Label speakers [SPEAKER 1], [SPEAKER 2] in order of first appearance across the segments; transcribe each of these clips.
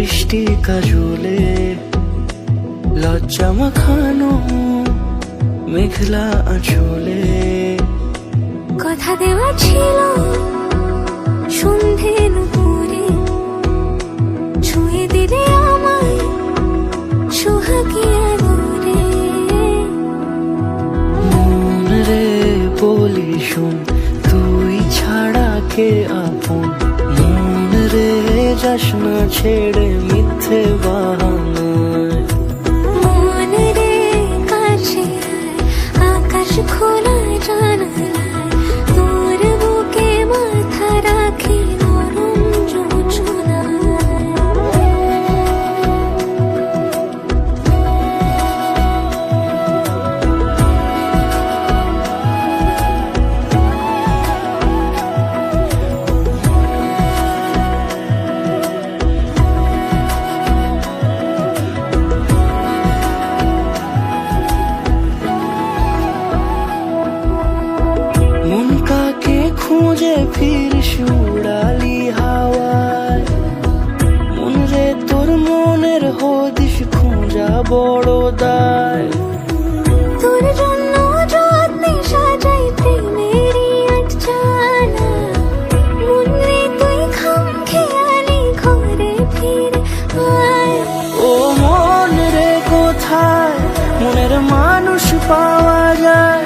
[SPEAKER 1] বৃষ্টি কাজলে লজ্জা মাখানো মেঘলা আঁচলে
[SPEAKER 2] কথা দেওয়া ছিল সন্ধে নুপুরে ছুঁয়ে দিলে আমায় সোহাগী আদরে।
[SPEAKER 1] মন রে বলি শোন তুই ছাড়া কে আপন, মন রে যাস না ছেড়ে মিথ্যে বাহানায়।
[SPEAKER 2] মন রে কাছে আয়, আকাশ খোলা জানালায় তোর বুকে মাথা রাখি নরম জোছনায়।
[SPEAKER 1] মন কাকে খুঁজে ফিরিস উড়ালি হাওয়ায়, মন রে তোর মনের হদিস খোঁজা বড় দায়।
[SPEAKER 2] তোর জন্য যত্নে সাজাই প্রেমেরই আটচালা, মন রে তুই খামখেয়ালি ঘরে ফিরে আয়।
[SPEAKER 1] ও মন রে কোথায় মনের মানুষ পাওয়া যায়,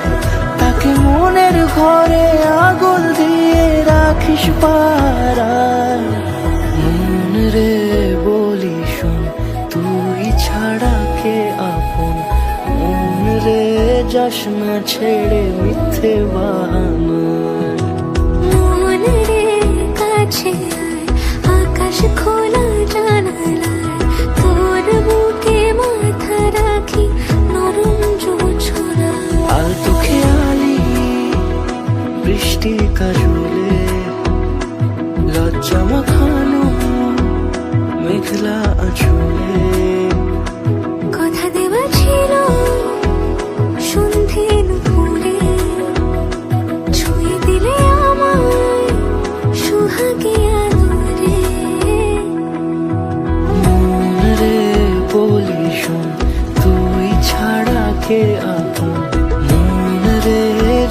[SPEAKER 1] তাকে মনের ঘরে আগুন দিয়ে রাখিস পাড়ায়। মন রে বলি শোন তুই ছাড়া কে আপন, মন রে যাস না ছেড়ে মিথ্যে বাহানায়।
[SPEAKER 2] মন রে কাছে আয়, আকাশ খোলা জানালায় তোর বুকে মাথা রাখি নরম জোছনায়।
[SPEAKER 1] আলতো খেয়ালি বৃষ্টি কাজলে লজ্জা মাখানো মেঘলা আঁচলে
[SPEAKER 2] কথা দেওয়া ছিল সন্ধে নুপুরে ছুঁয়ে দিলে আমায় সোহাগী আদরে।
[SPEAKER 1] মন রে বলি শোন তুই ছাড়া কে আপন, মন রে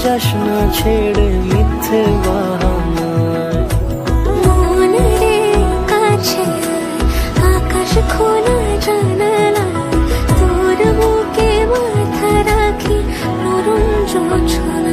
[SPEAKER 1] যাস না ছেড়ে মিথ্যে বাহানায়।
[SPEAKER 2] মন রে কাছে আয়, আকাশ খোলা জানালায় তোর বুকে মাথা রাখি নরম জোছনায়।